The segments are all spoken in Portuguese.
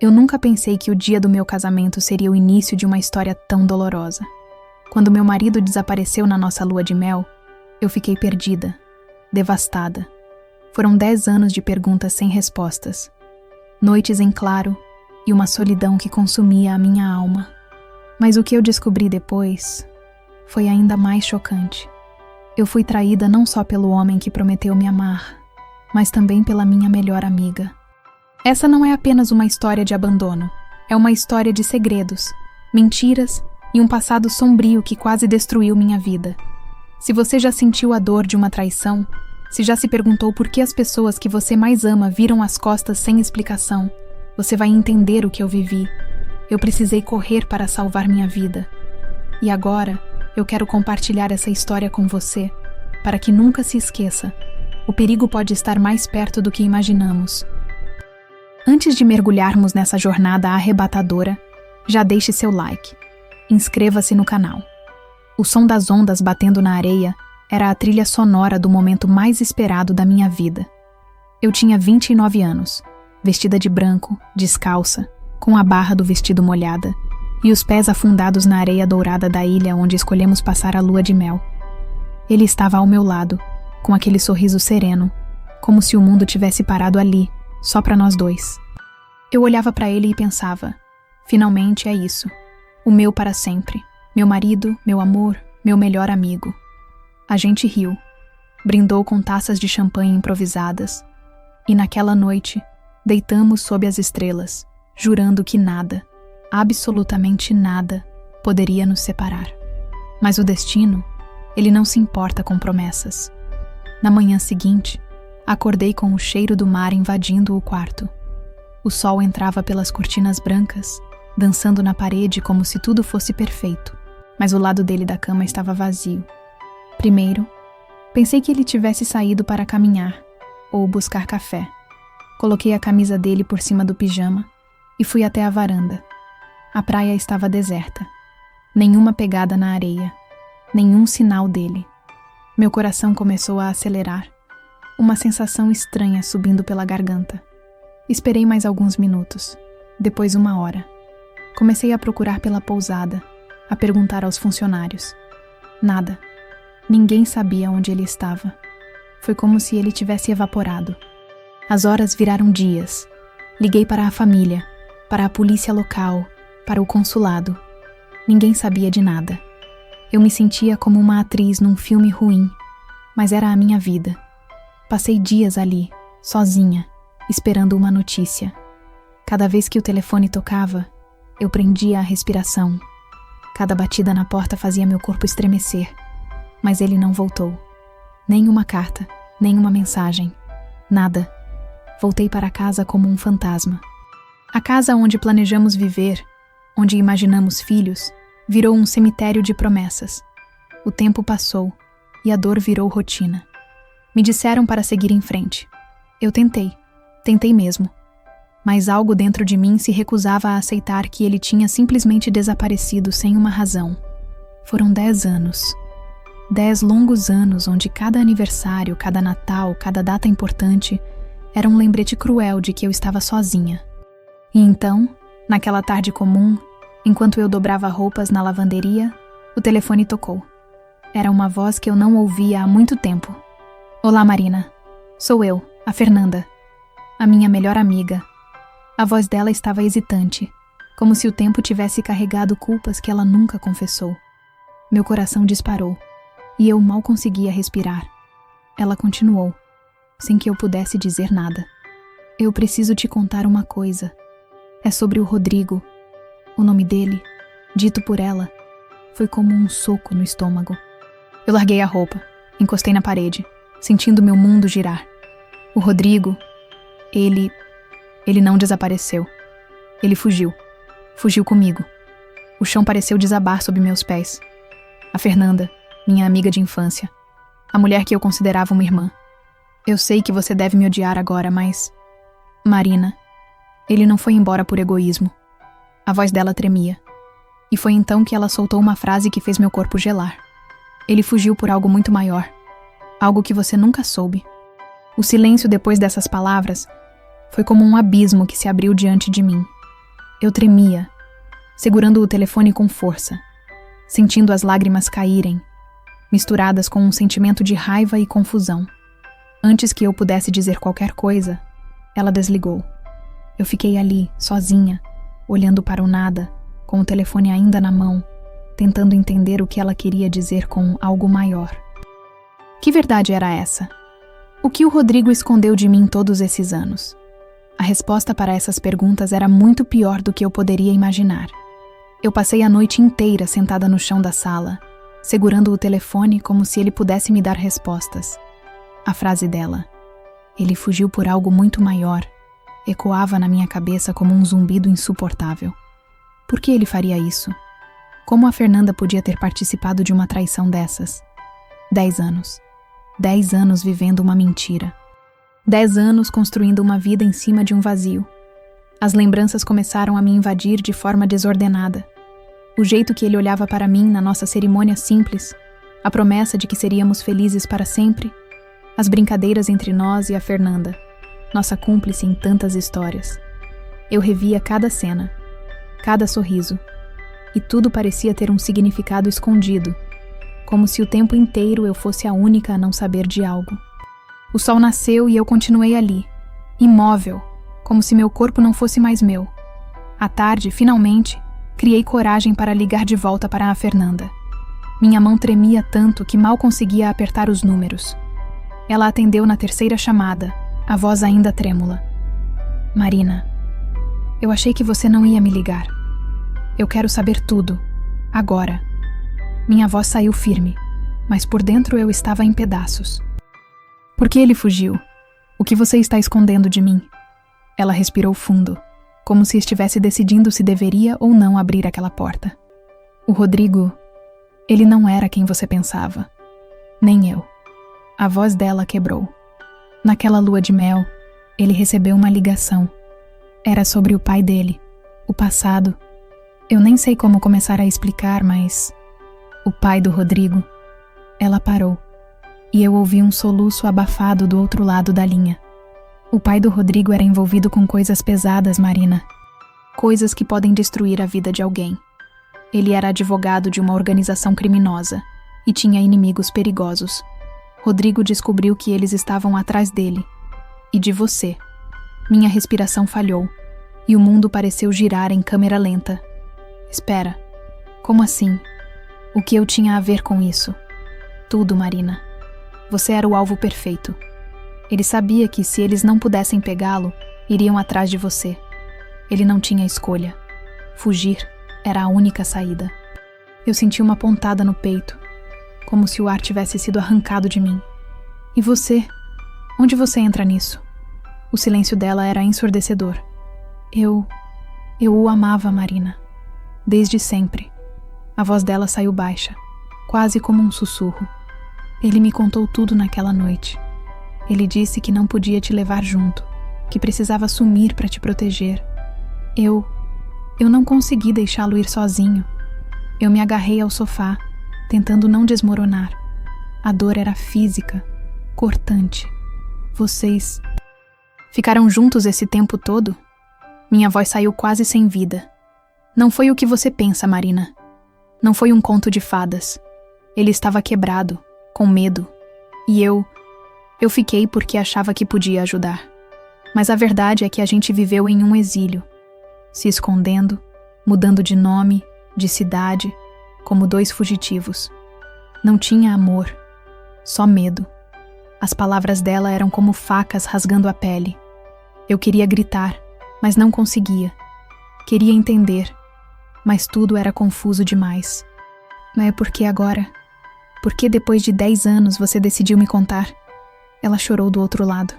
Eu nunca pensei que o dia do meu casamento seria o início de uma história tão dolorosa. Quando meu marido desapareceu na nossa lua de mel, eu fiquei perdida, devastada. Foram 10 anos de perguntas sem respostas, noites em claro e uma solidão que consumia a minha alma. Mas o que eu descobri depois foi ainda mais chocante. Eu fui traída não só pelo homem que prometeu me amar, mas também pela minha melhor amiga. Essa não é apenas uma história de abandono, é uma história de segredos, mentiras e um passado sombrio que quase destruiu minha vida. Se você já sentiu a dor de uma traição, se já se perguntou por que as pessoas que você mais ama viram as costas sem explicação, você vai entender o que eu vivi. Eu precisei correr para salvar minha vida. E agora, eu quero compartilhar essa história com você, para que nunca se esqueça. O perigo pode estar mais perto do que imaginamos. Antes de mergulharmos nessa jornada arrebatadora, já deixe seu like. Inscreva-se no canal. O som das ondas batendo na areia era a trilha sonora do momento mais esperado da minha vida. Eu tinha 29 anos, vestida de branco, descalça, com a barra do vestido molhada e os pés afundados na areia dourada da ilha onde escolhemos passar a lua de mel. Ele estava ao meu lado, com aquele sorriso sereno, como se o mundo tivesse parado ali, só para nós dois. Eu olhava para ele e pensava, finalmente é isso. O meu para sempre, meu marido, meu amor, meu melhor amigo. A gente riu, brindou com taças de champanhe improvisadas, e naquela noite, deitamos sob as estrelas, jurando que nada, absolutamente nada, poderia nos separar. Mas o destino, ele não se importa com promessas. Na manhã seguinte, acordei com o cheiro do mar invadindo o quarto. O sol entrava pelas cortinas brancas, dançando na parede como se tudo fosse perfeito, mas o lado dele da cama estava vazio. Primeiro, pensei que ele tivesse saído para caminhar ou buscar café. Coloquei a camisa dele por cima do pijama e fui até a varanda. A praia estava deserta. Nenhuma pegada na areia, nenhum sinal dele. Meu coração começou a acelerar, uma sensação estranha subindo pela garganta. Esperei mais alguns minutos, depois 1 hora. Comecei a procurar pela pousada, a perguntar aos funcionários. Nada. Ninguém sabia onde ele estava. Foi como se ele tivesse evaporado. As horas viraram dias. Liguei para a família, para a polícia local, para o consulado. Ninguém sabia de nada. Eu me sentia como uma atriz num filme ruim, mas era a minha vida. Passei dias ali, sozinha, esperando uma notícia. Cada vez que o telefone tocava, eu prendia a respiração. Cada batida na porta fazia meu corpo estremecer. Mas ele não voltou. Nem uma carta, nem uma mensagem. Nada. Voltei para casa como um fantasma. A casa onde planejamos viver, onde imaginamos filhos, virou um cemitério de promessas. O tempo passou e a dor virou rotina. Me disseram para seguir em frente. Eu tentei mesmo. Mas algo dentro de mim se recusava a aceitar que ele tinha simplesmente desaparecido sem uma razão. Foram 10 anos. 10 longos anos onde cada aniversário, cada Natal, cada data importante era um lembrete cruel de que eu estava sozinha. E então, naquela tarde comum, enquanto eu dobrava roupas na lavanderia, o telefone tocou. Era uma voz que eu não ouvia há muito tempo. Olá, Marina. Sou eu, a Fernanda. A minha melhor amiga. A voz dela estava hesitante, como se o tempo tivesse carregado culpas que ela nunca confessou. Meu coração disparou, e eu mal conseguia respirar. Ela continuou, sem que eu pudesse dizer nada. Eu preciso te contar uma coisa. É sobre o Rodrigo. O nome dele, dito por ela, foi como um soco no estômago. Eu larguei a roupa, encostei na parede, sentindo meu mundo girar. O Rodrigo, ele não desapareceu. Ele fugiu. Fugiu comigo. O chão pareceu desabar sob meus pés. A Fernanda, minha amiga de infância. A mulher que eu considerava uma irmã. Eu sei que você deve me odiar agora, mas... Marina, ele não foi embora por egoísmo. A voz dela tremia. E foi então que ela soltou uma frase que fez meu corpo gelar. Ele fugiu por algo muito maior. Algo que você nunca soube. O silêncio depois dessas palavras foi como um abismo que se abriu diante de mim. Eu tremia, segurando o telefone com força, sentindo as lágrimas caírem, misturadas com um sentimento de raiva e confusão. Antes que eu pudesse dizer qualquer coisa, ela desligou. Eu fiquei ali, sozinha, olhando para o nada, com o telefone ainda na mão, tentando entender o que ela queria dizer com algo maior. Que verdade era essa? O que o Rodrigo escondeu de mim todos esses anos? A resposta para essas perguntas era muito pior do que eu poderia imaginar. Eu passei a noite inteira sentada no chão da sala, segurando o telefone como se ele pudesse me dar respostas. A frase dela, "Ele fugiu por algo muito maior", ecoava na minha cabeça como um zumbido insuportável. Por que ele faria isso? Como a Fernanda podia ter participado de uma traição dessas? 10 anos. 10 anos vivendo uma mentira. 10 anos construindo uma vida em cima de um vazio. As lembranças começaram a me invadir de forma desordenada. O jeito que ele olhava para mim na nossa cerimônia simples, a promessa de que seríamos felizes para sempre, as brincadeiras entre nós e a Fernanda, nossa cúmplice em tantas histórias. Eu revia cada cena, cada sorriso, e tudo parecia ter um significado escondido, como se o tempo inteiro eu fosse a única a não saber de algo. O sol nasceu e eu continuei ali, imóvel, como se meu corpo não fosse mais meu. À tarde, finalmente, criei coragem para ligar de volta para a Fernanda. Minha mão tremia tanto que mal conseguia apertar os números. Ela atendeu na terceira chamada, a voz ainda trêmula. "Marina, eu achei que você não ia me ligar. Eu quero saber tudo, agora." Minha voz saiu firme, mas por dentro eu estava em pedaços. "Por que ele fugiu? O que você está escondendo de mim?" Ela respirou fundo, como se estivesse decidindo se deveria ou não abrir aquela porta. "O Rodrigo, ele não era quem você pensava. Nem eu." A voz dela quebrou. Naquela lua de mel, ele recebeu uma ligação. Era sobre o pai dele, o passado. Eu nem sei como começar a explicar, mas... o pai do Rodrigo. Ela parou, e eu ouvi um soluço abafado do outro lado da linha. O pai do Rodrigo era envolvido com coisas pesadas, Marina. Coisas que podem destruir a vida de alguém. Ele era advogado de uma organização criminosa e tinha inimigos perigosos. Rodrigo descobriu que eles estavam atrás dele. E de você. Minha respiração falhou, e o mundo pareceu girar em câmera lenta. Espera, como assim? O que eu tinha a ver com isso? Tudo, Marina. Você era o alvo perfeito. Ele sabia que, se eles não pudessem pegá-lo, iriam atrás de você. Ele não tinha escolha. Fugir era a única saída. Eu senti uma pontada no peito, como se o ar tivesse sido arrancado de mim. E você? Onde você entra nisso? O silêncio dela era ensurdecedor. Eu o amava, Marina. Desde sempre. A voz dela saiu baixa, quase como um sussurro. Ele me contou tudo naquela noite. Ele disse que não podia te levar junto, que precisava sumir para te proteger. Eu não consegui deixá-lo ir sozinho. Eu me agarrei ao sofá, tentando não desmoronar. A dor era física, cortante. Vocês ficaram juntos esse tempo todo? Minha voz saiu quase sem vida. Não foi o que você pensa, Marina. Não foi um conto de fadas. Ele estava quebrado, com medo. E eu fiquei porque achava que podia ajudar. Mas a verdade é que a gente viveu em um exílio, se escondendo, mudando de nome, de cidade, como 2 fugitivos. Não tinha amor, só medo. As palavras dela eram como facas rasgando a pele. Eu queria gritar, mas não conseguia. Queria entender, mas tudo era confuso demais. Mas é porque agora? Porque depois de 10 anos você decidiu me contar? Ela chorou do outro lado.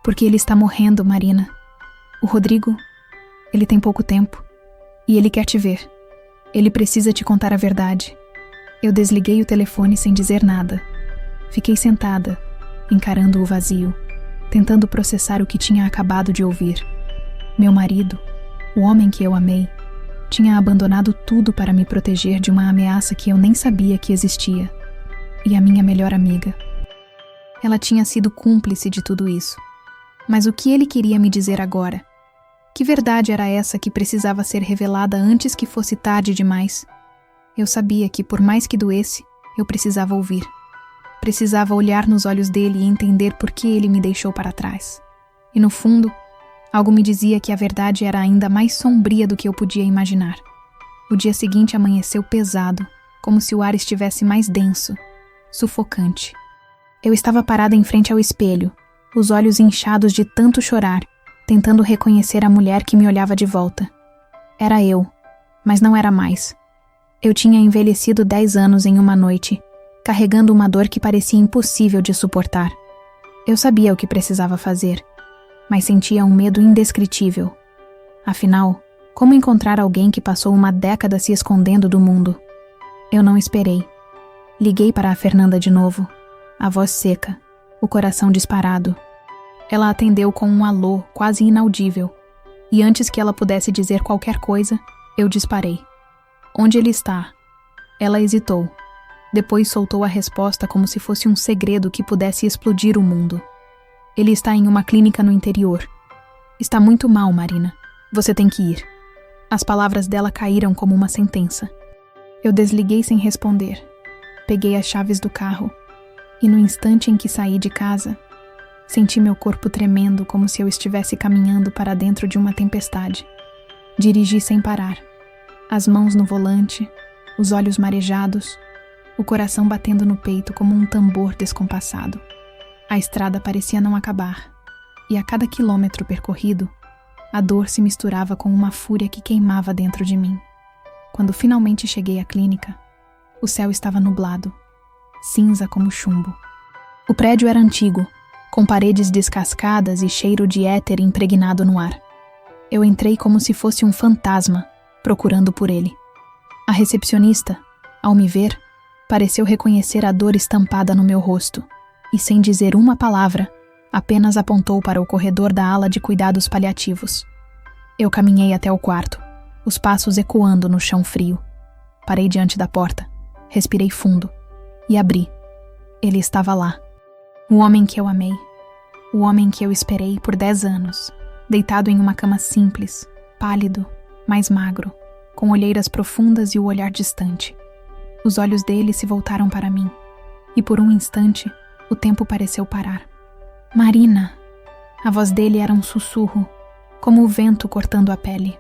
Porque ele está morrendo, Marina. O Rodrigo, ele tem pouco tempo. E ele quer te ver. Ele precisa te contar a verdade. Eu desliguei o telefone sem dizer nada. Fiquei sentada, encarando o vazio, tentando processar o que tinha acabado de ouvir. Meu marido, o homem que eu amei, tinha abandonado tudo para me proteger de uma ameaça que eu nem sabia que existia. E a minha melhor amiga. Ela tinha sido cúmplice de tudo isso. Mas o que ele queria me dizer agora? Que verdade era essa que precisava ser revelada antes que fosse tarde demais? Eu sabia que, por mais que doesse, eu precisava ouvir. Precisava olhar nos olhos dele e entender por que ele me deixou para trás. E no fundo, algo me dizia que a verdade era ainda mais sombria do que eu podia imaginar. O dia seguinte amanheceu pesado, como se o ar estivesse mais denso, sufocante. Eu estava parada em frente ao espelho, os olhos inchados de tanto chorar, tentando reconhecer a mulher que me olhava de volta. Era eu, mas não era mais. Eu tinha envelhecido 10 anos em uma noite, carregando uma dor que parecia impossível de suportar. Eu sabia o que precisava fazer, mas sentia um medo indescritível. Afinal, como encontrar alguém que passou uma década se escondendo do mundo? Eu não esperei. Liguei para a Fernanda de novo, a voz seca, o coração disparado. Ela atendeu com um alô quase inaudível, e antes que ela pudesse dizer qualquer coisa, eu disparei. Onde ele está? Ela hesitou. Depois soltou a resposta como se fosse um segredo que pudesse explodir o mundo. Ele está em uma clínica no interior. Está muito mal, Marina. Você tem que ir. As palavras dela caíram como uma sentença. Eu desliguei sem responder. Peguei as chaves do carro. E no instante em que saí de casa, senti meu corpo tremendo como se eu estivesse caminhando para dentro de uma tempestade. Dirigi sem parar. As mãos no volante, os olhos marejados, o coração batendo no peito como um tambor descompassado. A estrada parecia não acabar, e a cada quilômetro percorrido, a dor se misturava com uma fúria que queimava dentro de mim. Quando finalmente cheguei à clínica, o céu estava nublado, cinza como chumbo. O prédio era antigo, com paredes descascadas e cheiro de éter impregnado no ar. Eu entrei como se fosse um fantasma, procurando por ele. A recepcionista, ao me ver, pareceu reconhecer a dor estampada no meu rosto, e sem dizer uma palavra, apenas apontou para o corredor da ala de cuidados paliativos. Eu caminhei até o quarto, os passos ecoando no chão frio. Parei diante da porta, respirei fundo e abri. Ele estava lá. O homem que eu amei. O homem que eu esperei por 10 anos, deitado em uma cama simples, pálido, mais magro, com olheiras profundas e o olhar distante. Os olhos dele se voltaram para mim, e por um instante, o tempo pareceu parar. Marina! A voz dele era um sussurro, como o vento cortando a pele.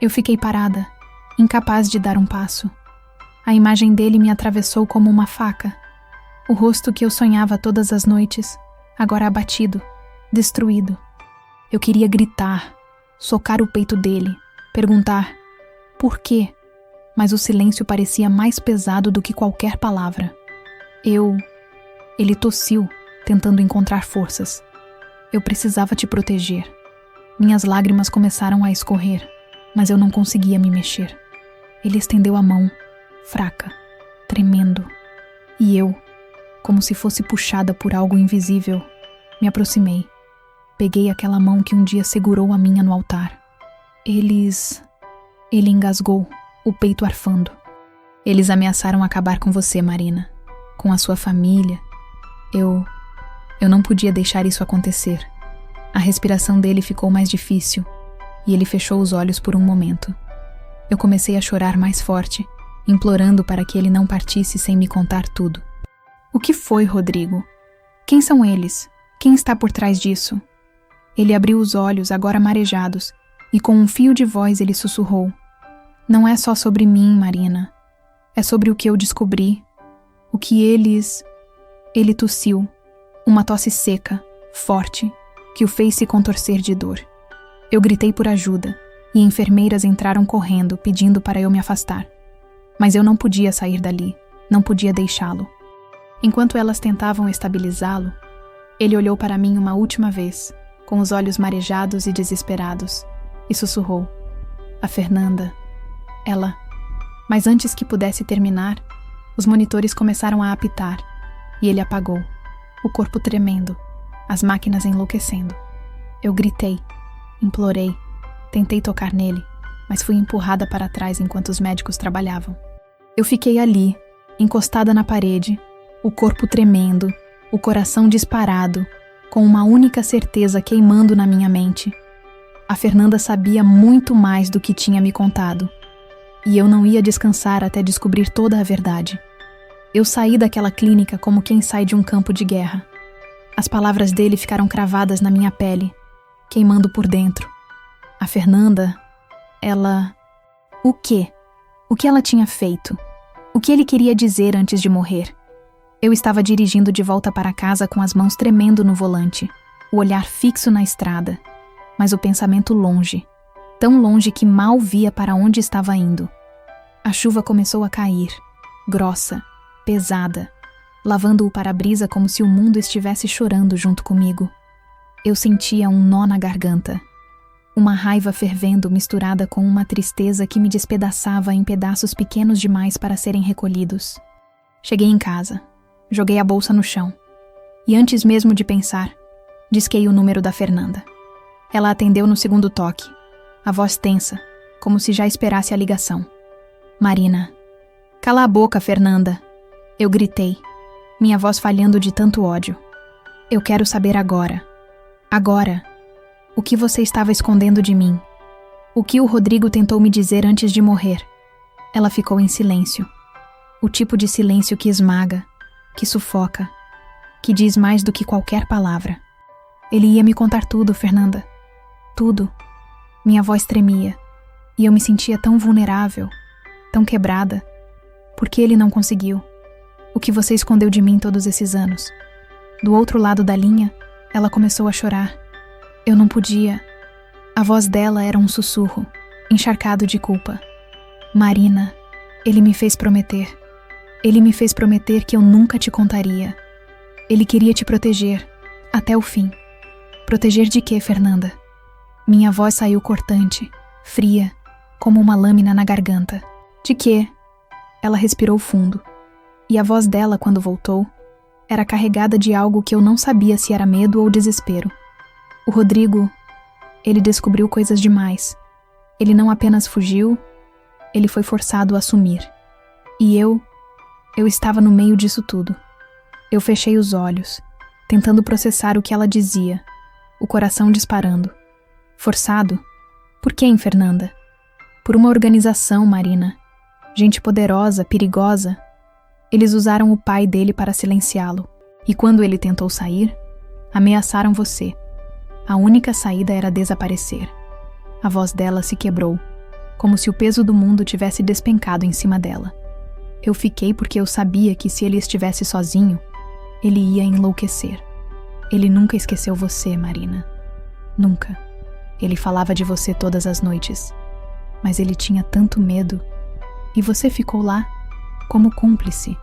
Eu fiquei parada, incapaz de dar um passo. A imagem dele me atravessou como uma faca. O rosto que eu sonhava todas as noites, agora abatido, destruído. Eu queria gritar, socar o peito dele, perguntar por quê, mas o silêncio parecia mais pesado do que qualquer palavra. Ele tossiu, tentando encontrar forças. Eu precisava te proteger. Minhas lágrimas começaram a escorrer, mas eu não conseguia me mexer. Ele estendeu a mão, fraca, tremendo, e eu, como se fosse puxada por algo invisível, me aproximei. Peguei aquela mão que um dia segurou a minha no altar. Ele engasgou, o peito arfando. Eles ameaçaram acabar com você, Marina. Com a sua família. Eu não podia deixar isso acontecer. A respiração dele ficou mais difícil, e ele fechou os olhos por um momento. Eu comecei a chorar mais forte, implorando para que ele não partisse sem me contar tudo. O que foi, Rodrigo? Quem são eles? Quem está por trás disso? Ele abriu os olhos, agora marejados, e com um fio de voz ele sussurrou. Não é só sobre mim, Marina. É sobre o que eu descobri. O que eles... Ele tossiu. Uma tosse seca, forte, que o fez se contorcer de dor. Eu gritei por ajuda, e enfermeiras entraram correndo, pedindo para eu me afastar. Mas eu não podia sair dali, não podia deixá-lo. Enquanto elas tentavam estabilizá-lo, ele olhou para mim uma última vez, com os olhos marejados e desesperados, e sussurrou. A Fernanda... Ela... Mas antes que pudesse terminar, os monitores começaram a apitar, e ele apagou, o corpo tremendo, as máquinas enlouquecendo. Eu gritei, implorei, tentei tocar nele, mas fui empurrada para trás enquanto os médicos trabalhavam. Eu fiquei ali, encostada na parede, o corpo tremendo, o coração disparado, com uma única certeza queimando na minha mente. A Fernanda sabia muito mais do que tinha me contado. E eu não ia descansar até descobrir toda a verdade. Eu saí daquela clínica como quem sai de um campo de guerra. As palavras dele ficaram cravadas na minha pele, queimando por dentro. A Fernanda, ela... O quê? O que ela tinha feito? O que ele queria dizer antes de morrer? Eu estava dirigindo de volta para casa com as mãos tremendo no volante, o olhar fixo na estrada, mas o pensamento longe, tão longe que mal via para onde estava indo. A chuva começou a cair, grossa, pesada, lavando o para-brisa como se o mundo estivesse chorando junto comigo. Eu sentia um nó na garganta, uma raiva fervendo misturada com uma tristeza que me despedaçava em pedaços pequenos demais para serem recolhidos. Cheguei em casa, joguei a bolsa no chão e antes mesmo de pensar, disquei o número da Fernanda. Ela atendeu no segundo toque, a voz tensa, como se já esperasse a ligação. Marina. Cala a boca, Fernanda. Eu gritei, minha voz falhando de tanto ódio. Eu quero saber agora. Agora. O que você estava escondendo de mim? O que o Rodrigo tentou me dizer antes de morrer? Ela ficou em silêncio. O tipo de silêncio que esmaga, que sufoca, que diz mais do que qualquer palavra. Ele ia me contar tudo, Fernanda. Tudo. Minha voz tremia, e eu me sentia tão vulnerável, tão quebrada. Por que ele não conseguiu? O que você escondeu de mim todos esses anos? Do outro lado da linha, ela começou a chorar. Eu não podia. A voz dela era um sussurro, encharcado de culpa. Marina, ele me fez prometer. Ele me fez prometer que eu nunca te contaria. Ele queria te proteger, até o fim. Proteger de quê, Fernanda? Minha voz saiu cortante, fria, como uma lâmina na garganta. De quê? Ela respirou fundo. E a voz dela, quando voltou, era carregada de algo que eu não sabia se era medo ou desespero. O Rodrigo, ele descobriu coisas demais. Ele não apenas fugiu, ele foi forçado a assumir. E eu estava no meio disso tudo. Eu fechei os olhos, tentando processar o que ela dizia, o coração disparando. Forçado? Por quem, Fernanda? Por uma organização, Marina. Gente poderosa, perigosa. Eles usaram o pai dele para silenciá-lo. E quando ele tentou sair, ameaçaram você. A única saída era desaparecer. A voz dela se quebrou, como se o peso do mundo tivesse despencado em cima dela. Eu fiquei porque eu sabia que se ele estivesse sozinho, ele ia enlouquecer. Ele nunca esqueceu você, Marina. Nunca. Ele falava de você todas as noites. Mas ele tinha tanto medo. E você ficou lá, como cúmplice.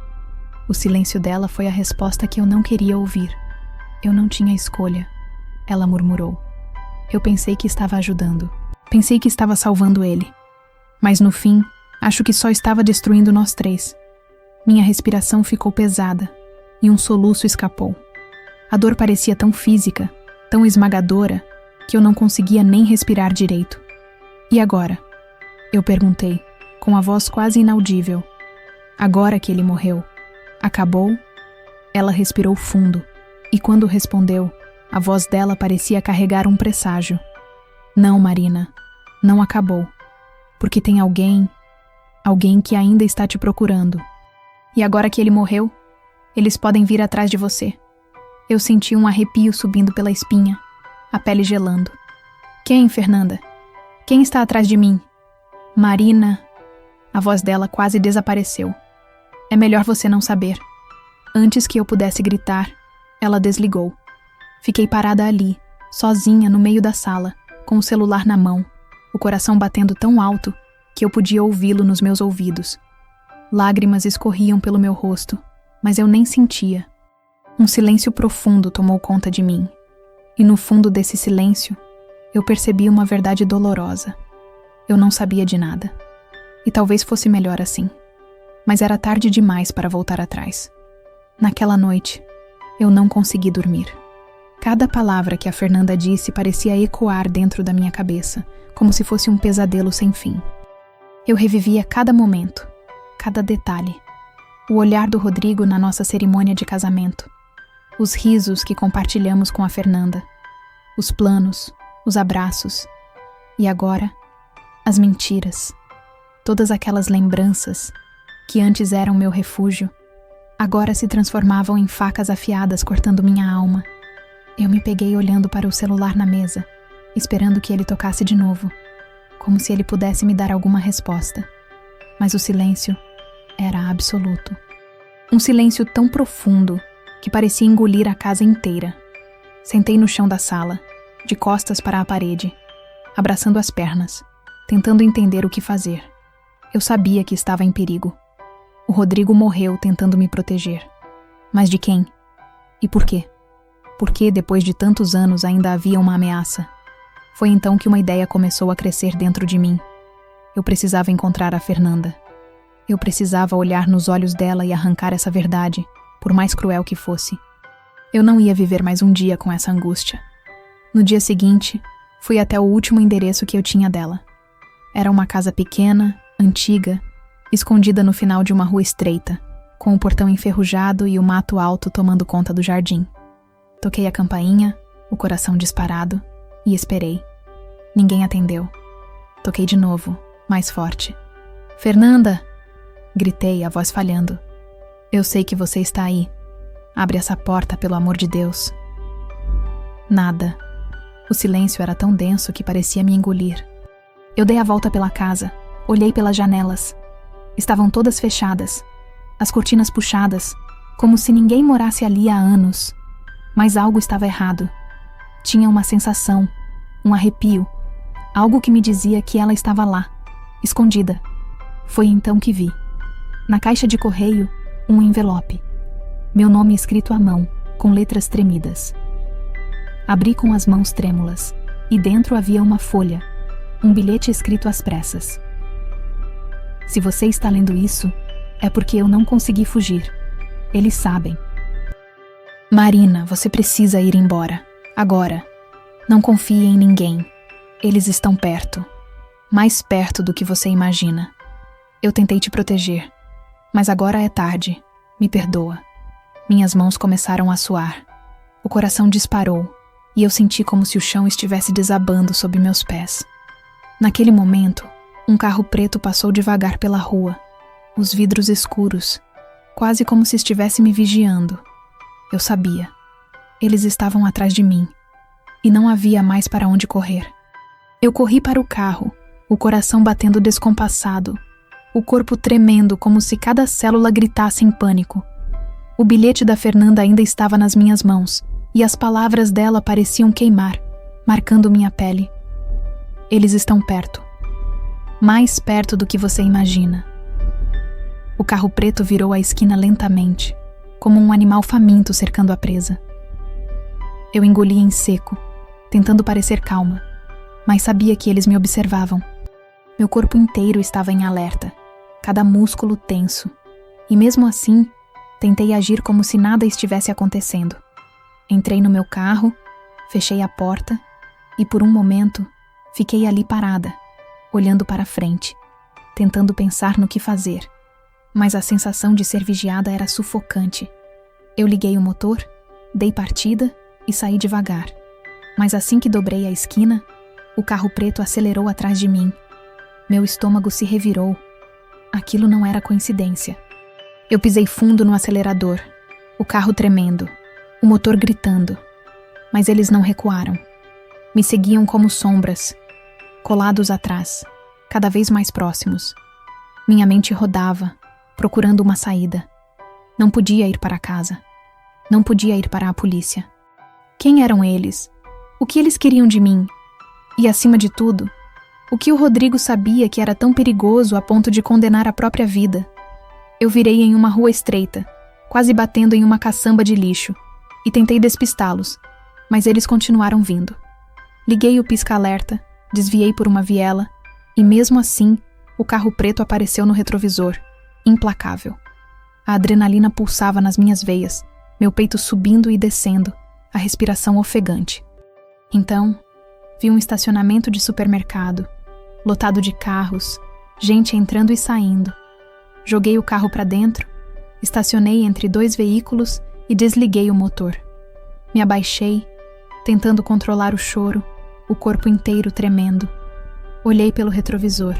O silêncio dela foi a resposta que eu não queria ouvir. Eu não tinha escolha. Ela murmurou. Eu pensei que estava ajudando. Pensei que estava salvando ele. Mas no fim, acho que só estava destruindo nós três. Minha respiração ficou pesada e um soluço escapou. A dor parecia tão física, tão esmagadora, que eu não conseguia nem respirar direito. E agora? Eu perguntei, com a voz quase inaudível. Agora que ele morreu, acabou? Ela respirou fundo, e quando respondeu, a voz dela parecia carregar um presságio. Não, Marina, não acabou. Porque tem alguém que ainda está te procurando. E agora que ele morreu, eles podem vir atrás de você. Eu senti um arrepio subindo pela espinha, a pele gelando. Quem, Fernanda? Quem está atrás de mim? Marina. A voz dela quase desapareceu. É melhor você não saber. Antes que eu pudesse gritar, ela desligou. Fiquei parada ali, sozinha no meio da sala, com o celular na mão, o coração batendo tão alto que eu podia ouvi-lo nos meus ouvidos. Lágrimas escorriam pelo meu rosto, mas eu nem sentia. Um silêncio profundo tomou conta de mim. E no fundo desse silêncio, eu percebi uma verdade dolorosa. Eu não sabia de nada. E talvez fosse melhor assim. Mas era tarde demais para voltar atrás. Naquela noite, eu não consegui dormir. Cada palavra que a Fernanda disse parecia ecoar dentro da minha cabeça, como se fosse um pesadelo sem fim. Eu revivia cada momento, cada detalhe. O olhar do Rodrigo na nossa cerimônia de casamento. Os risos que compartilhamos com a Fernanda. Os planos, os abraços, E agora, as mentiras, todas aquelas lembranças que antes eram meu refúgio, agora se transformavam em facas afiadas cortando minha alma. Eu me peguei olhando para o celular na mesa, esperando que ele tocasse de novo, como se ele pudesse me dar alguma resposta. Mas o silêncio era absoluto. Um silêncio tão profundo que parecia engolir a casa inteira. Sentei no chão da sala, de costas para a parede, abraçando as pernas, tentando entender o que fazer. Eu sabia que estava em perigo. O Rodrigo morreu tentando me proteger. Mas de quem? E por quê? Por que, depois de tantos anos, ainda havia uma ameaça? Foi então que uma ideia começou a crescer dentro de mim. Eu precisava encontrar a Fernanda. Eu precisava olhar nos olhos dela e arrancar essa verdade, por mais cruel que fosse. Eu não ia viver mais um dia com essa angústia. No dia seguinte, fui até o último endereço que eu tinha dela. Era uma casa pequena, antiga, escondida no final de uma rua estreita, com o portão enferrujado e o mato alto tomando conta do jardim. Toquei a campainha, o coração disparado, e esperei. Ninguém atendeu. Toquei de novo, mais forte. "Fernanda!" Gritei, a voz falhando. "Eu sei que você está aí. Abre essa porta, pelo amor de Deus." Nada. O silêncio era tão denso que parecia me engolir. Eu dei a volta pela casa, olhei pelas janelas. Estavam todas fechadas, as cortinas puxadas, como se ninguém morasse ali há anos. Mas algo estava errado. Tinha uma sensação, um arrepio, algo que me dizia que ela estava lá, escondida. Foi então que vi. Na caixa de correio, um envelope. Meu nome escrito à mão, com letras tremidas. Abri com as mãos trêmulas, e dentro havia uma folha, um bilhete escrito às pressas. "Se você está lendo isso, é porque eu não consegui fugir. Eles sabem. Marina, você precisa ir embora. Agora. Não confie em ninguém. Eles estão perto. Mais perto do que você imagina. Eu tentei te proteger. Mas agora é tarde. Me perdoa." Minhas mãos começaram a suar. O coração disparou, e eu senti como se o chão estivesse desabando sob meus pés. Naquele momento, um carro preto passou devagar pela rua, os vidros escuros, quase como se estivesse me vigiando. Eu sabia. Eles estavam atrás de mim, e não havia mais para onde correr. Eu corri para o carro, o coração batendo descompassado, o corpo tremendo como se cada célula gritasse em pânico. O bilhete da Fernanda ainda estava nas minhas mãos, e as palavras dela pareciam queimar, marcando minha pele. Eles estão perto. Mais perto do que você imagina. O carro preto virou a esquina lentamente, como um animal faminto cercando a presa. Eu engoli em seco, tentando parecer calma, mas sabia que eles me observavam. Meu corpo inteiro estava em alerta, cada músculo tenso, e mesmo assim, tentei agir como se nada estivesse acontecendo. Entrei no meu carro, fechei a porta e, por um momento, fiquei ali parada, olhando para frente, tentando pensar no que fazer. Mas a sensação de ser vigiada era sufocante. Eu liguei o motor, dei partida e saí devagar. Mas assim que dobrei a esquina, o carro preto acelerou atrás de mim. Meu estômago se revirou. Aquilo não era coincidência. Eu pisei fundo no acelerador, o carro tremendo, o motor gritando. Mas eles não recuaram. Me seguiam como sombras, colados atrás, cada vez mais próximos. Minha mente rodava, procurando uma saída. Não podia ir para casa. Não podia ir para a polícia. Quem eram eles? O que eles queriam de mim? E, acima de tudo, o que o Rodrigo sabia que era tão perigoso a ponto de condenar a própria vida? Eu virei em uma rua estreita, quase batendo em uma caçamba de lixo, e tentei despistá-los, mas eles continuaram vindo. Liguei o pisca-alerta, desviei por uma viela, e mesmo assim, o carro preto apareceu no retrovisor, implacável. A adrenalina pulsava nas minhas veias, meu peito subindo e descendo, a respiração ofegante. Então, vi um estacionamento de supermercado, lotado de carros, gente entrando e saindo. Joguei o carro para dentro, estacionei entre 2 veículos e desliguei o motor. Me abaixei, tentando controlar o choro, o corpo inteiro tremendo. Olhei pelo retrovisor.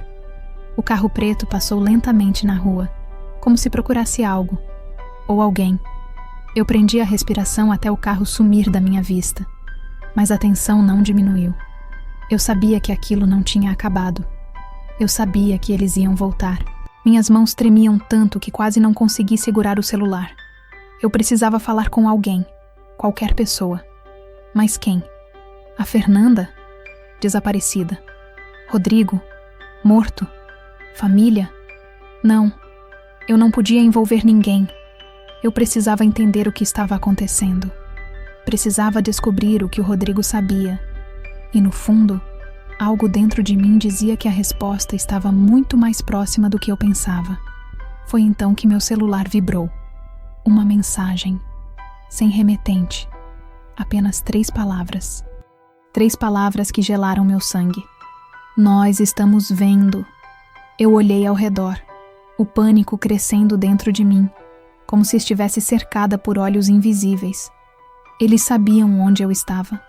O carro preto passou lentamente na rua, como se procurasse algo, ou alguém. Eu prendi a respiração até o carro sumir da minha vista, mas a tensão não diminuiu. Eu sabia que aquilo não tinha acabado. Eu sabia que eles iam voltar. Minhas mãos tremiam tanto que quase não consegui segurar o celular. Eu precisava falar com alguém, qualquer pessoa. Mas quem? A Fernanda? Desaparecida. Rodrigo? Morto? Família? Não. Eu não podia envolver ninguém. Eu precisava entender o que estava acontecendo. Precisava descobrir o que o Rodrigo sabia. E no fundo, algo dentro de mim dizia que a resposta estava muito mais próxima do que eu pensava. Foi então que meu celular vibrou. Uma mensagem. Sem remetente. Apenas 3 palavras. 3 palavras que gelaram meu sangue. Nós estamos vendo. Eu olhei ao redor. O pânico crescendo dentro de mim, como se estivesse cercada por olhos invisíveis. Eles sabiam onde eu estava.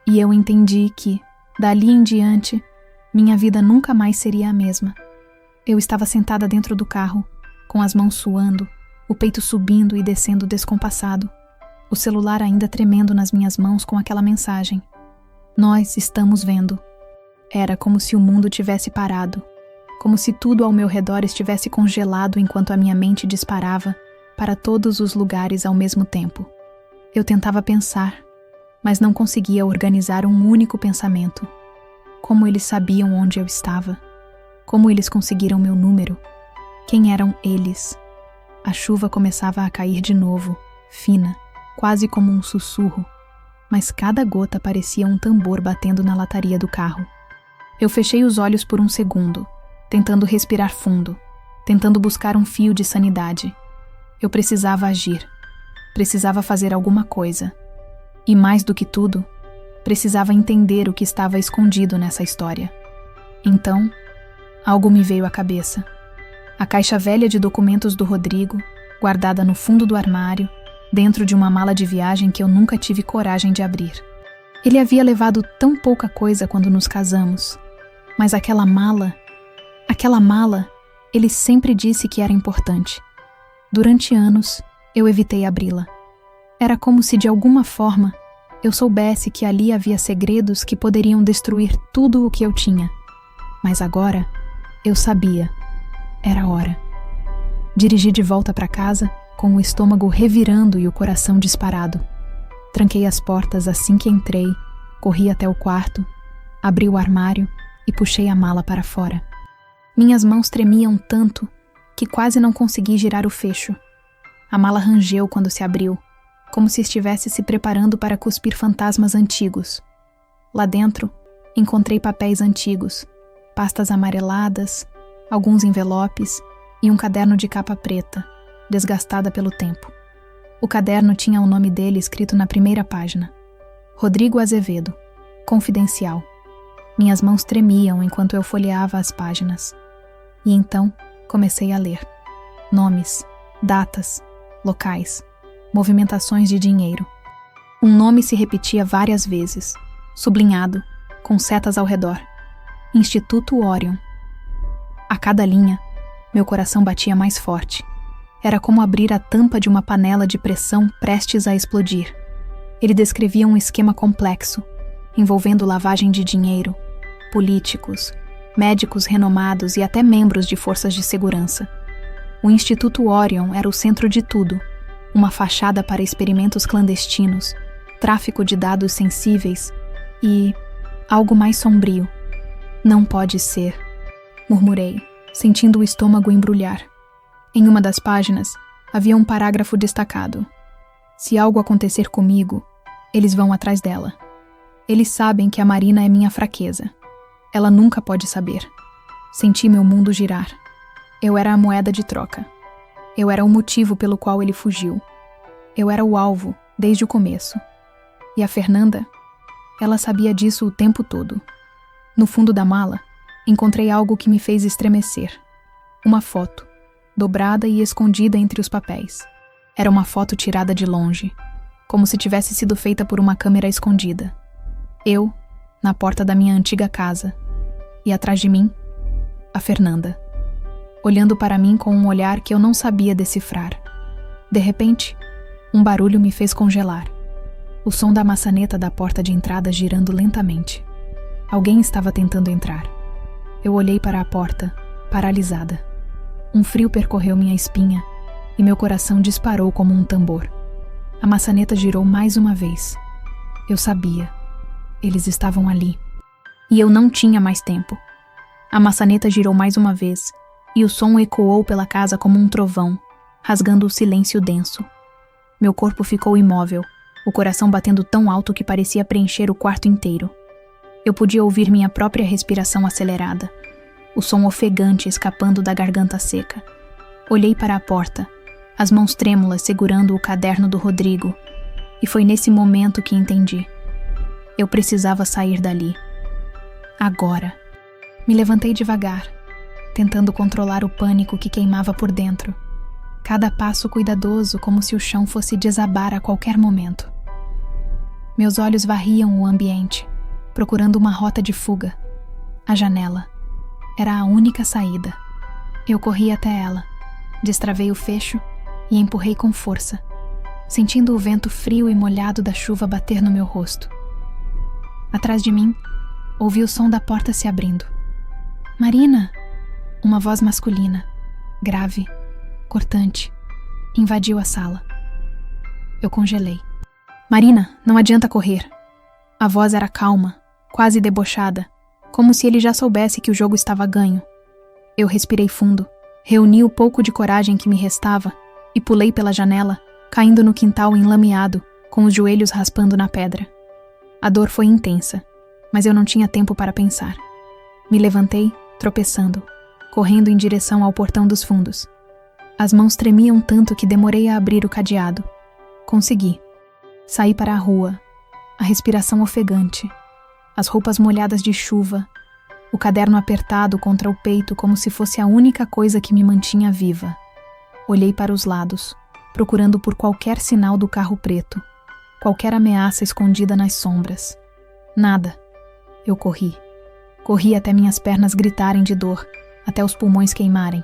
E eu entendi que, dali em diante, minha vida nunca mais seria a mesma. Eu estava sentada dentro do carro, com as mãos suando, o peito subindo e descendo descompassado, o celular ainda tremendo nas minhas mãos com aquela mensagem. Nós estamos vendo. Era como se o mundo tivesse parado, como se tudo ao meu redor estivesse congelado enquanto a minha mente disparava para todos os lugares ao mesmo tempo. Eu tentava pensar, mas não conseguia organizar um único pensamento. Como eles sabiam onde eu estava? Como eles conseguiram meu número? Quem eram eles? A chuva começava a cair de novo, fina, quase como um sussurro, mas cada gota parecia um tambor batendo na lataria do carro. Eu fechei os olhos por um segundo, tentando respirar fundo, tentando buscar um fio de sanidade. Eu precisava agir. Precisava fazer alguma coisa. E mais do que tudo, precisava entender o que estava escondido nessa história. Então, algo me veio à cabeça. A caixa velha de documentos do Rodrigo, guardada no fundo do armário, dentro de uma mala de viagem que eu nunca tive coragem de abrir. Ele havia levado tão pouca coisa quando nos casamos, mas aquela mala, ele sempre disse que era importante. Durante anos, eu evitei abri-la. Era como se, de alguma forma, eu soubesse que ali havia segredos que poderiam destruir tudo o que eu tinha. Mas agora, eu sabia. Era hora. Dirigi de volta para casa, com o estômago revirando e o coração disparado. Tranquei as portas assim que entrei, corri até o quarto, abri o armário e puxei a mala para fora. Minhas mãos tremiam tanto que quase não consegui girar o fecho. A mala rangeu quando se abriu, como se estivesse se preparando para cuspir fantasmas antigos. Lá dentro, encontrei papéis antigos, pastas amareladas, alguns envelopes e um caderno de capa preta, desgastada pelo tempo. O caderno tinha o nome dele escrito na primeira página. Rodrigo Azevedo, confidencial. Minhas mãos tremiam enquanto eu folheava as páginas. E então, comecei a ler. Nomes, datas, locais, movimentações de dinheiro. Um nome se repetia várias vezes, sublinhado, com setas ao redor. Instituto Orion. A cada linha, meu coração batia mais forte. Era como abrir a tampa de uma panela de pressão prestes a explodir. Ele descrevia um esquema complexo, envolvendo lavagem de dinheiro, políticos, médicos renomados e até membros de forças de segurança. O Instituto Orion era o centro de tudo, uma fachada para experimentos clandestinos, tráfico de dados sensíveis e algo mais sombrio. Não pode ser, murmurei, sentindo o estômago embrulhar. Em uma das páginas, havia um parágrafo destacado. Se algo acontecer comigo, eles vão atrás dela. Eles sabem que a Marina é minha fraqueza. Ela nunca pode saber. Senti meu mundo girar. Eu era a moeda de troca. Eu era o motivo pelo qual ele fugiu. Eu era o alvo, desde o começo. E a Fernanda? Ela sabia disso o tempo todo. No fundo da mala, encontrei algo que me fez estremecer. Uma foto, dobrada e escondida entre os papéis. Era uma foto tirada de longe, como se tivesse sido feita por uma câmera escondida. Eu, na porta da minha antiga casa, E atrás de mim, a Fernanda, olhando para mim com um olhar que eu não sabia decifrar. De repente, um barulho me fez congelar. O som da maçaneta da porta de entrada girando lentamente. Alguém estava tentando entrar. Eu olhei para a porta, paralisada. Um frio percorreu minha espinha e meu coração disparou como um tambor. A maçaneta girou mais uma vez. Eu sabia. Eles estavam ali. E eu não tinha mais tempo. A maçaneta girou mais uma vez, e o som ecoou pela casa como um trovão, rasgando o silêncio denso. Meu corpo ficou imóvel, o coração batendo tão alto que parecia preencher o quarto inteiro. Eu podia ouvir minha própria respiração acelerada, o som ofegante escapando da garganta seca. Olhei para a porta, as mãos trêmulas segurando o caderno do Rodrigo, e foi nesse momento que entendi. Eu precisava sair dali. Agora. Me levantei devagar, tentando controlar o pânico que queimava por dentro. Cada passo cuidadoso, como se o chão fosse desabar a qualquer momento. Meus olhos varriam o ambiente, procurando uma rota de fuga. A janela. Era a única saída. Eu corri até ela, destravei o fecho e empurrei com força, sentindo o vento frio e molhado da chuva bater no meu rosto. Atrás de mim, ouvi o som da porta se abrindo. Marina! Uma voz masculina, grave, cortante, invadiu a sala. Eu congelei. Marina, não adianta correr. A voz era calma, quase debochada, como se ele já soubesse que o jogo estava ganho. Eu respirei fundo, reuni o pouco de coragem que me restava e pulei pela janela, caindo no quintal enlameado, com os joelhos raspando na pedra. A dor foi intensa, mas eu não tinha tempo para pensar. Me levantei, tropeçando, correndo em direção ao portão dos fundos. As mãos tremiam tanto que demorei a abrir o cadeado. Consegui. Saí para a rua, a respiração ofegante, as roupas molhadas de chuva, o caderno apertado contra o peito como se fosse a única coisa que me mantinha viva. Olhei para os lados, procurando por qualquer sinal do carro preto, qualquer ameaça escondida nas sombras. Nada. Eu corri. Corri até minhas pernas gritarem de dor, até os pulmões queimarem.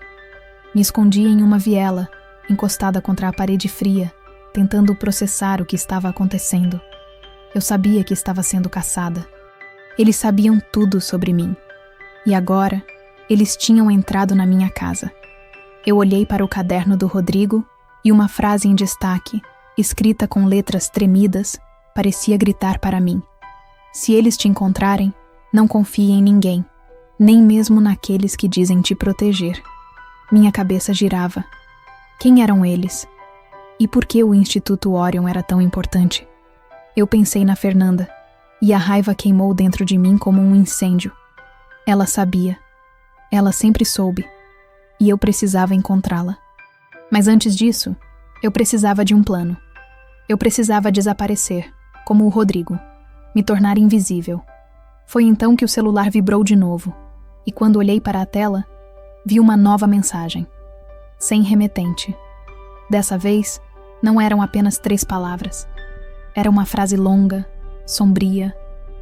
Me escondi em uma viela, encostada contra a parede fria, tentando processar o que estava acontecendo. Eu sabia que estava sendo caçada. Eles sabiam tudo sobre mim. E agora, eles tinham entrado na minha casa. Eu olhei para o caderno do Rodrigo e uma frase em destaque, escrita com letras tremidas, parecia gritar para mim. Se eles te encontrarem, não confie em ninguém, nem mesmo naqueles que dizem te proteger. Minha cabeça girava. Quem eram eles? E por que o Instituto Orion era tão importante? Eu pensei na Fernanda, e a raiva queimou dentro de mim como um incêndio. Ela sabia. Ela sempre soube. E eu precisava encontrá-la. Mas antes disso, eu precisava de um plano. Eu precisava desaparecer, como o Rodrigo, me tornar invisível. Foi então que o celular vibrou de novo, e quando olhei para a tela, vi uma nova mensagem. Sem remetente. Dessa vez, não eram apenas 3 palavras. Era uma frase longa, sombria,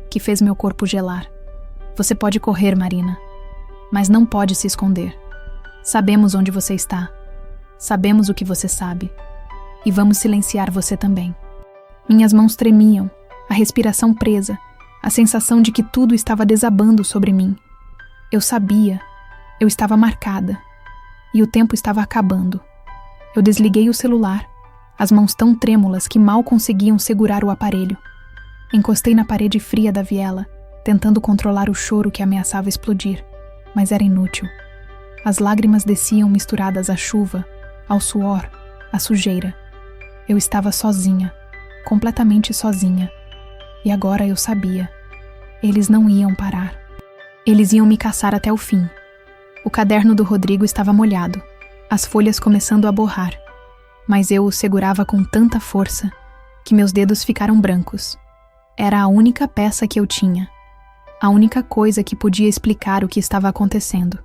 que fez meu corpo gelar. Você pode correr, Marina, mas não pode se esconder. Sabemos onde você está. Sabemos o que você sabe. E vamos silenciar você também. Minhas mãos tremiam, a respiração presa, a sensação de que tudo estava desabando sobre mim. Eu sabia, eu estava marcada, e o tempo estava acabando. Eu desliguei o celular, as mãos tão trêmulas que mal conseguiam segurar o aparelho. Encostei na parede fria da viela, tentando controlar o choro que ameaçava explodir, mas era inútil. As lágrimas desciam misturadas à chuva, ao suor, à sujeira. Eu estava sozinha, completamente sozinha. E agora eu sabia. Eles não iam parar. Eles iam me caçar até o fim. O caderno do Rodrigo estava molhado, as folhas começando a borrar. Mas eu o segurava com tanta força que meus dedos ficaram brancos. Era a única peça que eu tinha. A única coisa que podia explicar o que estava acontecendo.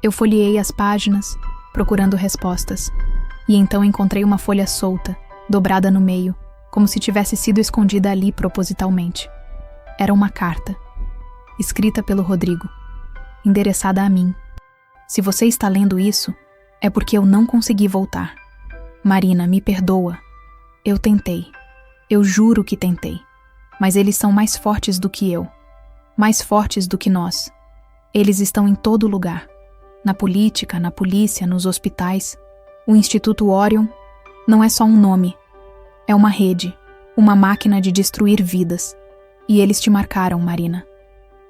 Eu folheei as páginas, procurando respostas. E então encontrei uma folha solta, dobrada no meio, como se tivesse sido escondida ali propositalmente. Era uma carta, escrita pelo Rodrigo. endereçada a mim. Se você está lendo isso, é porque eu não consegui voltar. Marina, me perdoa. Eu tentei. Eu juro que tentei. Mas eles são mais fortes do que eu. Mais fortes do que nós. Eles estão em todo lugar. Na política, na polícia, nos hospitais. O Instituto Orion não é só um nome. É uma rede, uma máquina de destruir vidas. E eles te marcaram, Marina.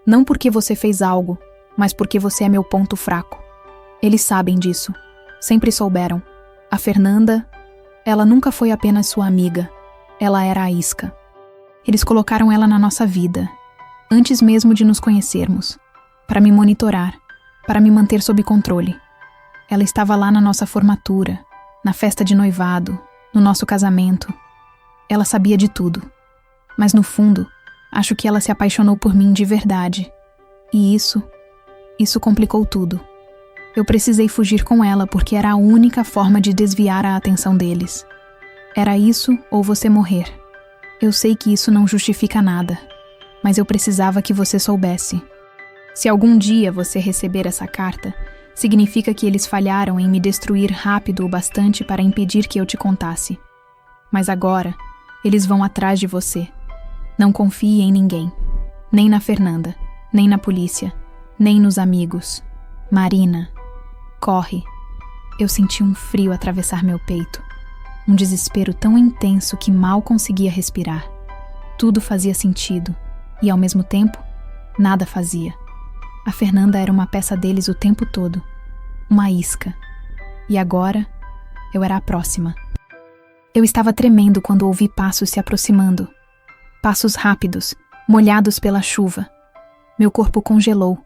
Não porque você fez algo, mas porque você é meu ponto fraco. Eles sabem disso. Sempre souberam. A Fernanda, ela nunca foi apenas sua amiga. Ela era a isca. Eles colocaram ela na nossa vida, antes mesmo de nos conhecermos, para me monitorar, para me manter sob controle. Ela estava lá na nossa formatura, na festa de noivado, no nosso casamento. Ela sabia de tudo. Mas no fundo, acho que ela se apaixonou por mim de verdade. E isso complicou tudo. Eu precisei fugir com ela porque era a única forma de desviar a atenção deles. Era isso ou você morrer. Eu sei que isso não justifica nada, mas eu precisava que você soubesse. Se algum dia você receber essa carta, significa que eles falharam em me destruir rápido o bastante para impedir que eu te contasse. Mas agora, eles vão atrás de você. Não confie em ninguém. Nem na Fernanda, nem na polícia, nem nos amigos. Marina, corre. Eu senti um frio atravessar meu peito. Um desespero tão intenso que mal conseguia respirar. Tudo fazia sentido, e ao mesmo tempo, nada fazia. A Fernanda era uma peça deles o tempo todo. Uma isca. E agora, eu era a próxima. Eu estava tremendo quando ouvi passos se aproximando. Passos rápidos, molhados pela chuva. Meu corpo congelou.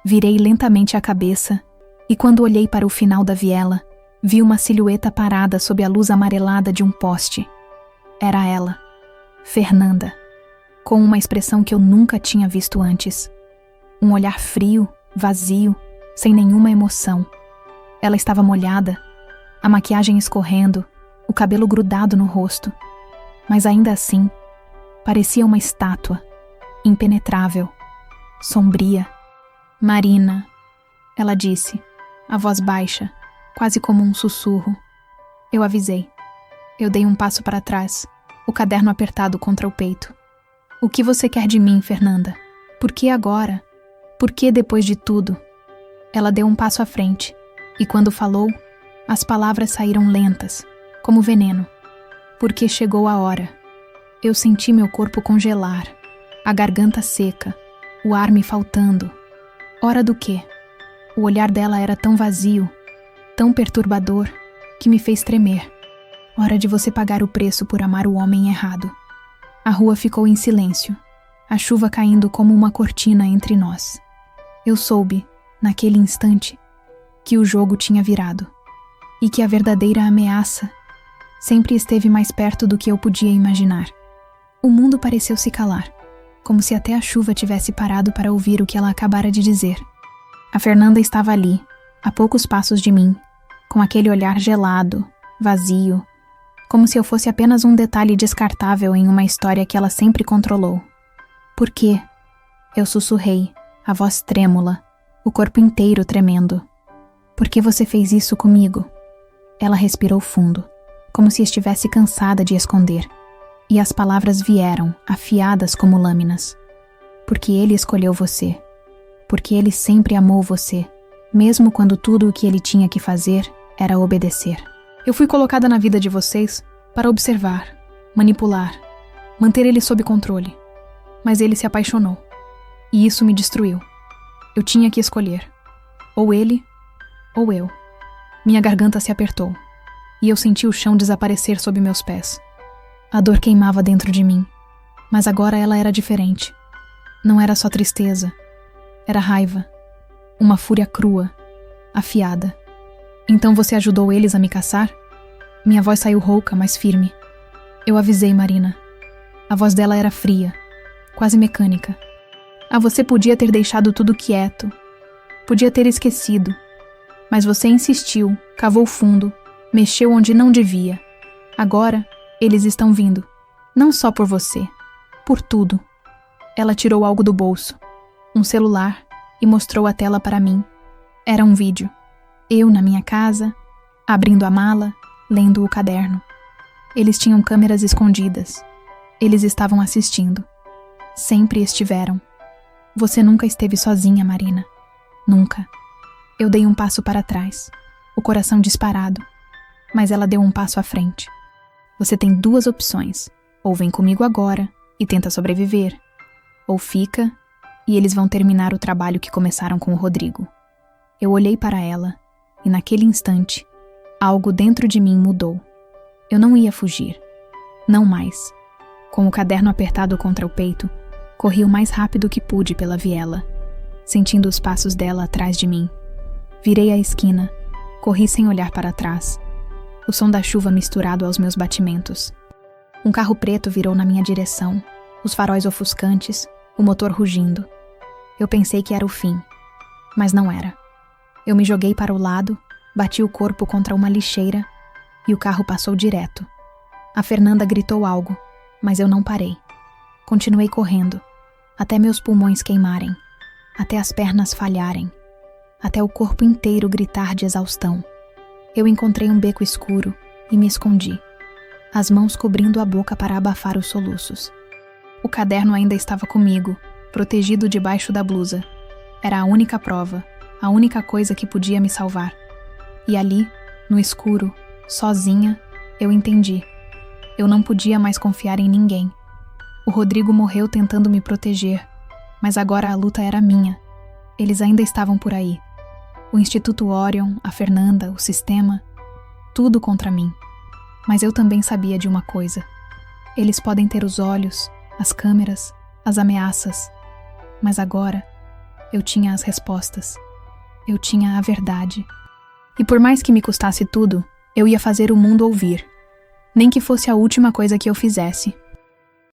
Virei lentamente a cabeça e quando olhei para o final da viela, vi uma silhueta parada sob a luz amarelada de um poste. Era ela, Fernanda, com uma expressão que eu nunca tinha visto antes. Um olhar frio, vazio, sem nenhuma emoção. Ela estava molhada, a maquiagem escorrendo, o cabelo grudado no rosto. Mas ainda assim, parecia uma estátua, impenetrável, sombria. Marina, ela disse, a voz baixa, quase como um sussurro. Eu avisei. Eu dei um passo para trás, o caderno apertado contra o peito. O que você quer de mim, Fernanda? Por que agora? Por que depois de tudo? Ela deu um passo à frente, e quando falou, as palavras saíram lentas, como veneno. Porque chegou a hora. Eu senti meu corpo congelar, a garganta seca, o ar me faltando. Hora do quê? O olhar dela era tão vazio, tão perturbador, que me fez tremer. Hora de você pagar o preço por amar o homem errado. A rua ficou em silêncio, a chuva caindo como uma cortina entre nós. Eu soube, naquele instante, que o jogo tinha virado, e que a verdadeira ameaça sempre esteve mais perto do que eu podia imaginar. O mundo pareceu se calar, como se até a chuva tivesse parado para ouvir o que ela acabara de dizer. A Fernanda estava ali, a poucos passos de mim, com aquele olhar gelado, vazio, como se eu fosse apenas um detalhe descartável em uma história que ela sempre controlou. Por quê? Eu sussurrei, a voz trêmula, o corpo inteiro tremendo. Por que você fez isso comigo? Ela respirou fundo, como se estivesse cansada de esconder, e as palavras vieram, afiadas como lâminas. Porque ele escolheu você. Porque ele sempre amou você, mesmo quando tudo o que ele tinha que fazer era obedecer. Eu fui colocada na vida de vocês para observar, manipular, manter ele sob controle. Mas ele se apaixonou. E isso me destruiu. Eu tinha que escolher. Ou ele, ou eu. Minha garganta se apertou. E eu senti o chão desaparecer sob meus pés. A dor queimava dentro de mim. Mas agora ela era diferente. Não era só tristeza. Era raiva. Uma fúria crua, afiada. Então você ajudou eles a me caçar? Minha voz saiu rouca, mas firme. Eu avisei Marina. A voz dela era fria, quase mecânica. Você podia ter deixado tudo quieto. Podia ter esquecido. Mas você insistiu, cavou fundo, mexeu onde não devia. Agora, eles estão vindo. Não só por você. Por tudo. Ela tirou algo do bolso. Um celular e mostrou a tela para mim. Era um vídeo. Eu na minha casa, abrindo a mala, lendo o caderno. Eles tinham câmeras escondidas. Eles estavam assistindo. Sempre estiveram. Você nunca esteve sozinha, Marina. Nunca. Eu dei um passo para trás, o coração disparado, mas ela deu um passo à frente. Você tem 2 opções. Ou vem comigo agora e tenta sobreviver, ou fica e eles vão terminar o trabalho que começaram com o Rodrigo. Eu olhei para ela e naquele instante, algo dentro de mim mudou. Eu não ia fugir. Não mais. Com o caderno apertado contra o peito, corri o mais rápido que pude pela viela, sentindo os passos dela atrás de mim. Virei a esquina, corri sem olhar para trás. O som da chuva misturado aos meus batimentos. Um carro preto virou na minha direção, os faróis ofuscantes, o motor rugindo. Eu pensei que era o fim, mas não era. Eu me joguei para o lado, bati o corpo contra uma lixeira e o carro passou direto. A Fernanda gritou algo, mas eu não parei. Continuei correndo, até meus pulmões queimarem, até as pernas falharem, até o corpo inteiro gritar de exaustão. Eu encontrei um beco escuro e me escondi, as mãos cobrindo a boca para abafar os soluços. O caderno ainda estava comigo, protegido debaixo da blusa. Era a única prova, a única coisa que podia me salvar. E ali, no escuro, sozinha, eu entendi. Eu não podia mais confiar em ninguém. O Rodrigo morreu tentando me proteger, mas agora a luta era minha. Eles ainda estavam por aí. O Instituto Orion, a Fernanda, o sistema, tudo contra mim. Mas eu também sabia de uma coisa. Eles podem ter os olhos, as câmeras, as ameaças. Mas agora, eu tinha as respostas. Eu tinha a verdade. E por mais que me custasse tudo, eu ia fazer o mundo ouvir. Nem que fosse a última coisa que eu fizesse.